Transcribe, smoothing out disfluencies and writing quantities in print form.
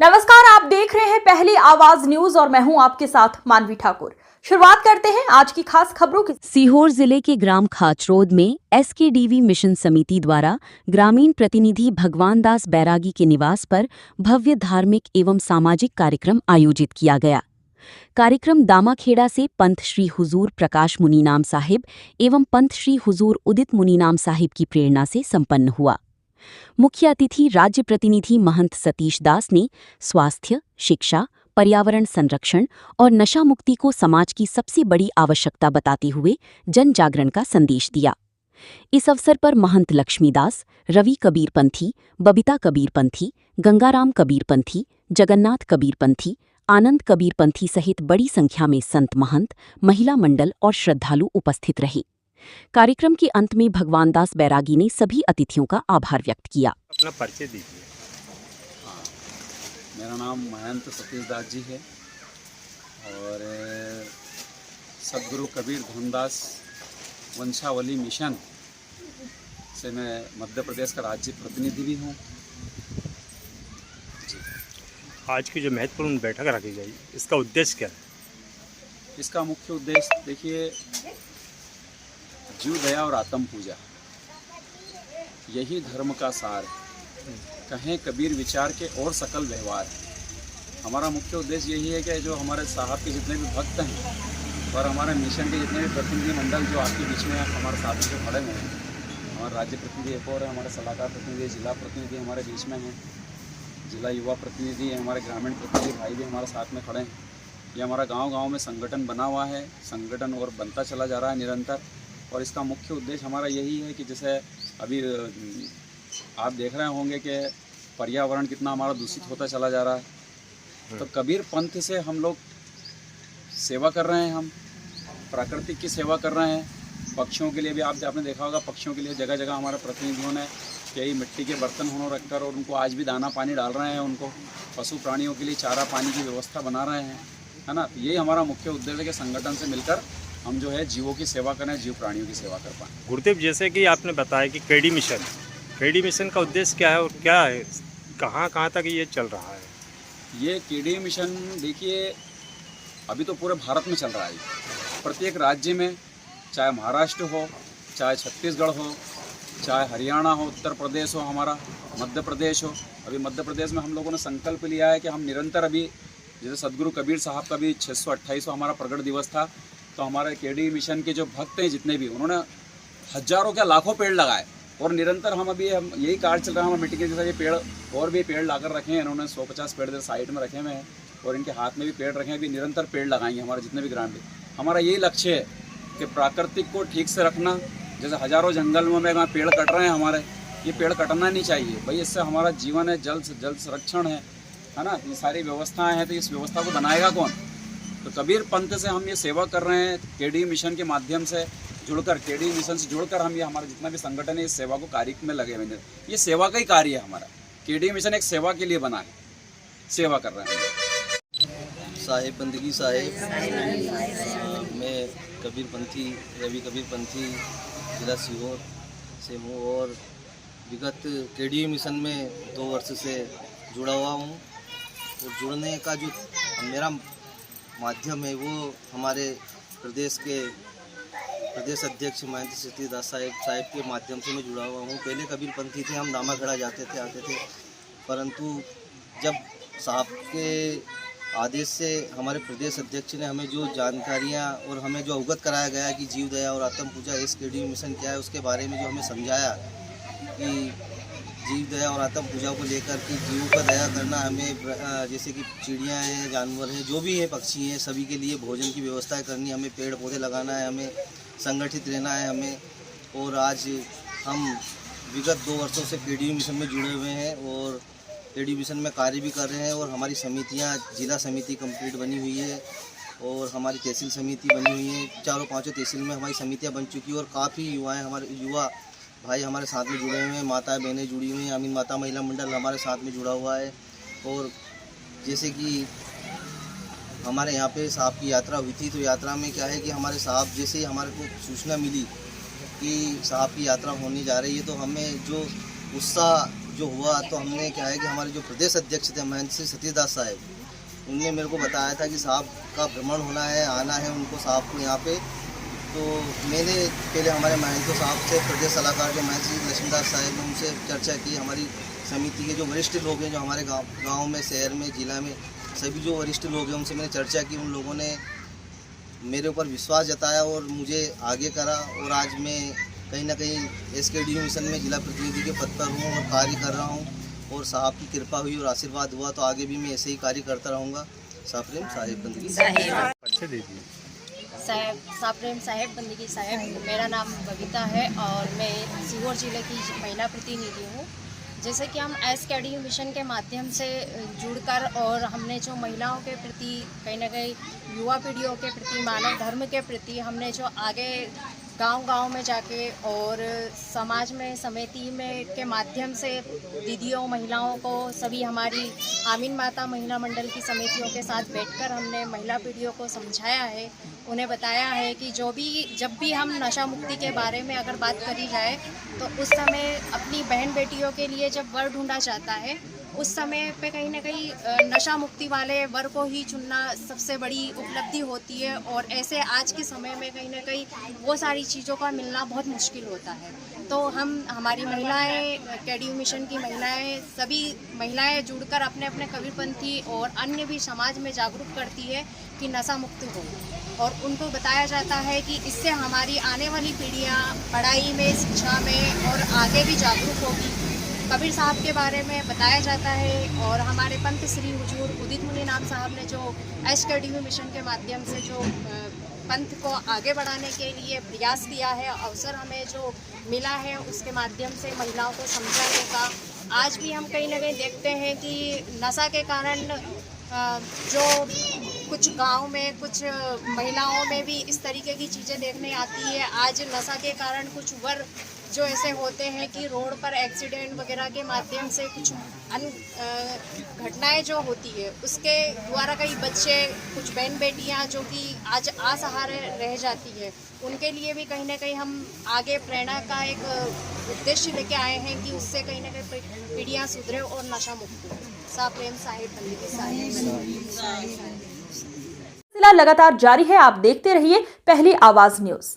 नमस्कार, आप देख रहे हैं पहली आवाज न्यूज और मैं हूं आपके साथ मानवी ठाकुर। शुरुआत करते हैं आज की खास खबरों की। सीहोर जिले के ग्राम खाचरोद में एसकेडीवी मिशन समिति द्वारा ग्रामीण प्रतिनिधि भगवान दास बैरागी के निवास पर भव्य धार्मिक एवं सामाजिक कार्यक्रम आयोजित किया गया। कार्यक्रम दामाखेड़ा से पंत श्री हुजूर प्रकाश मुनीनाम साहिब एवं पंत श्री हुजूर उदित मुनीनाम साहिब की प्रेरणा से संपन्न हुआ। मुख्य अतिथि राज्य प्रतिनिधि महंत सतीश दास ने स्वास्थ्य, शिक्षा, पर्यावरण संरक्षण और नशा मुक्ति को समाज की सबसे बड़ी आवश्यकता बताते हुए जन जागरण का संदेश दिया। इस अवसर पर महंत लक्ष्मीदास, रवि कबीरपंथी, बबीता कबीरपंथी, गंगाराम कबीरपंथी, जगन्नाथ कबीरपंथी, आनंद कबीरपंथी सहित बड़ी संख्या में संत महंत, महिला मंडल और श्रद्धालु उपस्थित रहे। कार्यक्रम के अंत में भगवान दास बैरागी ने सभी अतिथियों का आभार व्यक्त किया। अपना परिचय दीजिए। मेरा नाम महंत सतीश दास जी है और सदगुरु कबीर धर्मदास वंशावली मिशन से मैं मध्य प्रदेश का राज्य प्रतिनिधि भी हूँ। आज की जो महत्वपूर्ण बैठक रखी गई, इसका उद्देश्य क्या है? इसका मुख्य उद्देश्य देखिए, जीव दया और आत्म पूजा, यही धर्म का सार है। कहें कबीर विचार के और सकल व्यवहार है। हमारा मुख्य उद्देश्य यही है कि जो हमारे साहब के जितने भी भक्त हैं और हमारे मिशन के जितने भी प्रतिनिधि मंडल जो आपके बीच में हमारे साथ जो खड़े हुए हैं, हमारे राज्य प्रतिनिधि एक और है, हमारे सलाहकार प्रतिनिधि, जिला प्रतिनिधि हमारे बीच में हैं, जिला युवा प्रतिनिधि है, हमारे ग्रामीण प्रतिनिधि भाई भी हमारे साथ में खड़े हैं। ये हमारा गाँव में संगठन बना हुआ है, संगठन और बनता चला जा रहा है निरंतर। और इसका मुख्य उद्देश्य हमारा यही है कि जैसे अभी आप देख रहे होंगे कि पर्यावरण कितना हमारा दूषित होता चला जा रहा है, तो कबीर पंथ से हम लोग सेवा कर रहे हैं, हम प्राकृतिक की सेवा कर रहे हैं। पक्षियों के लिए भी आपने देखा होगा, पक्षियों के लिए जगह जगह हमारे प्रतिनिधियों ने कई मिट्टी के बर्तन उन्होंने रखकर और उनको आज भी दाना पानी डाल रहे हैं। उनको पशु प्राणियों के लिए चारा पानी की व्यवस्था बना रहे हैं, है ना। यही हमारा मुख्य उद्देश्य है कि संगठन से मिलकर हम जो है जीवों की सेवा करें, जीव प्राणियों की सेवा कर पाएँ। गुरुदेव, जैसे कि आपने बताया कि केडी मिशन का उद्देश्य क्या है और क्या है, कहाँ तक ये चल रहा है? ये केडी मिशन देखिए, अभी तो पूरे भारत में चल रहा है। प्रत्येक राज्य में, चाहे महाराष्ट्र हो, चाहे छत्तीसगढ़ हो, चाहे हरियाणा हो, उत्तर प्रदेश हो, हमारा मध्य प्रदेश हो। अभी मध्य प्रदेश में हम लोगों ने संकल्प लिया है कि हम निरंतर, अभी जैसे सदगुरु कबीर साहब का भी 628वां हमारा प्रकट दिवस था, तो हमारे केडी मिशन के जो भक्त हैं जितने भी, उन्होंने हजारों क्या लाखों पेड़ लगाए। और निरंतर हम यही कार्य चल रहा है, हम मिट्टी के जैसा ये पेड़ और भी पेड़ लाकर रखे हैं। इन्होंने 150 पेड़ साइड में रखे हुए हैं और इनके हाथ में भी पेड़ रखे हैं। अभी निरंतर पेड़ लगाएंगे हमारे जितने भी ग्रामीण। हमारा यही लक्ष्य है कि प्राकृतिक को ठीक से रखना। जैसे हजारों जंगल में पेड़ कट रहे हैं हमारे, ये पेड़ कटना नहीं चाहिए भाई। इससे हमारा जीवन है, जल से जल संरक्षण है ना। ये सारी व्यवस्थाएँ हैं, तो इस व्यवस्था को बनाएगा कौन? तो कबीर पंथ से हम ये सेवा कर रहे हैं। केडी मिशन के माध्यम से जुड़कर, केडी मिशन से जुड़कर हम ये हमारा जितना भी संगठन है, इस सेवा को कार्य में लगे हुए हैं। ये सेवा का ही कार्य है हमारा। केडी मिशन एक सेवा के लिए बना है, सेवा कर रहे हैं। साहिब बंदगी साहिब, मैं कबीरपंथी, रवि कबीरपंथी, जिला सीहोर से हूँ और विगत केडी मिशन में 2 वर्ष से जुड़ा हुआ हूँ। और जुड़ने का जो मेरा माध्यम है वो हमारे प्रदेश अध्यक्ष महंत सतीश दास साहिब के माध्यम से मैं जुड़ा हुआ हूँ। पहले कबीरपंथी थे, हम दामाखेड़ा जाते थे, आते थे, परंतु जब साहब के आदेश से हमारे प्रदेश अध्यक्ष ने हमें जो जानकारियाँ और हमें जो अवगत कराया गया कि जीव दया और आत्म पूजा एसकेडी मिशन क्या है, उसके बारे में जो हमें समझाया कि जीव दया और आत्म पूजा को लेकर कि जीवों का दया करना, हमें जैसे कि चिड़ियाँ हैं, जानवर हैं, जो भी हैं, पक्षी हैं, सभी के लिए भोजन की व्यवस्था करनी, हमें पेड़ पौधे लगाना है, हमें संगठित रहना है हमें। और आज हम विगत 2 वर्षों से केडी मिशन में जुड़े हुए हैं और केडी मिशन में कार्य भी कर रहे हैं। और हमारी समितियाँ, जिला समिति कंप्लीट बनी हुई है और हमारी तहसील समिति बनी हुई है। 4-5 तहसील में हमारी समितियाँ बन चुकी है और काफ़ी युवाएँ, हमारे युवा भाई हमारे साथ में जुड़े हुए हैं, माताएं बहनें जुड़ी हुई हैं, अमीन माता महिला मंडल हमारे साथ में जुड़ा हुआ है। और जैसे कि हमारे यहाँ पे साहब की यात्रा हुई थी, तो यात्रा में क्या है कि हमारे साहब, जैसे ही हमारे को सूचना मिली कि साहब की यात्रा होने जा रही है, तो हमें जो उत्साह जो हुआ तो हमने क्या है कि हमारे जो प्रदेश अध्यक्ष थे महंत श्री सतीश दास साहब, उनने मेरे को बताया था कि साहब का भ्रमण होना है, आना है उनको साहब को यहाँ पे। तो मैंने पहले हमारे महंतो साहब से, प्रदेश सलाहकार जो महंत श्री लक्ष्मीदास साहब हैं, उनसे चर्चा की। हमारी समिति के जो वरिष्ठ लोग हैं, जो हमारे गाँव में, शहर में, जिला में सभी जो वरिष्ठ लोग हैं, उनसे मैंने चर्चा की। उन लोगों ने मेरे ऊपर विश्वास जताया और मुझे आगे करा, और आज मैं कहीं ना कहीं SKDU मिशन में जिला प्रतिनिधि के पद पर हूँ और कार्य कर रहा हूँ। और साहब की कृपा हुई और आशीर्वाद हुआ तो आगे भी मैं ऐसे ही कार्य करता रहूँगा। साप्रेम साहेब बंदगी अच्छे दीदी साप्रेम साहेब बंदगी साहेब। मेरा नाम बबीता है और मैं सीहोर जिले की महिला प्रतिनिधि हूँ। जैसे कि हम SKDU मिशन के माध्यम से जुड़कर और हमने जो महिलाओं के प्रति, कहीं ना कहीं युवा पीढ़ियों के प्रति, मानव धर्म के प्रति हमने जो आगे गांव-गांव में जाके और समाज में समिति में के माध्यम से दीदियों, महिलाओं को, सभी हमारी आमीन माता महिला मंडल की समितियों के साथ बैठकर हमने महिला पीढ़ियों को समझाया है, उन्हें बताया है कि जब भी हम नशा मुक्ति के बारे में अगर बात करी जाए तो उस समय अपनी बहन बेटियों के लिए जब वर ढूंढा जाता है, उस समय पे कहीं ना कहीं नशा मुक्ति वाले वर को ही चुनना सबसे बड़ी उपलब्धि होती है। और ऐसे आज के समय में कहीं ना कहीं वो सारी चीज़ों का मिलना बहुत मुश्किल होता है। तो हमारी महिलाएं, SKDU मिशन की महिलाएं, सभी महिलाएं जुड़कर अपने अपने कबीरपंथी और अन्य भी समाज में जागरूक करती है कि नशा मुक्त हो, और उनको बताया जाता है कि इससे हमारी आने वाली पीढ़ियाँ पढ़ाई में, शिक्षा में और आगे भी जागरूक होगी। कबीर साहब के बारे में बताया जाता है और हमारे पंत श्री हुजूर उदित मुनि नाम साहब ने जो SKDU मिशन के माध्यम से जो पंथ को आगे बढ़ाने के लिए प्रयास किया है, अवसर हमें जो मिला है उसके माध्यम से महिलाओं को समझाने का। आज भी हम कहीं ना कहीं देखते हैं कि नशा के कारण जो कुछ गांव में, कुछ महिलाओं में भी इस तरीके की चीज़ें देखने आती है। आज नशा के कारण कुछ वर जो ऐसे होते हैं कि रोड पर एक्सीडेंट वगैरह के माध्यम से कुछ घटनाएं जो होती है, उसके द्वारा कई बच्चे, कुछ बहन बेटियां जो कि आज असहारे रह जाती है, उनके लिए भी कहीं ना कहीं हम आगे प्रेरणा का एक उद्देश्य लेके आए हैं कि उससे कहीं ना कहीं पीढ़ियाँ सुधरे और नशा मुक्त हो। साप्रेम साहेब बंदगी साहेब। सिलसिला लगातार जारी है, आप देखते रहिए पहली आवाज न्यूज़।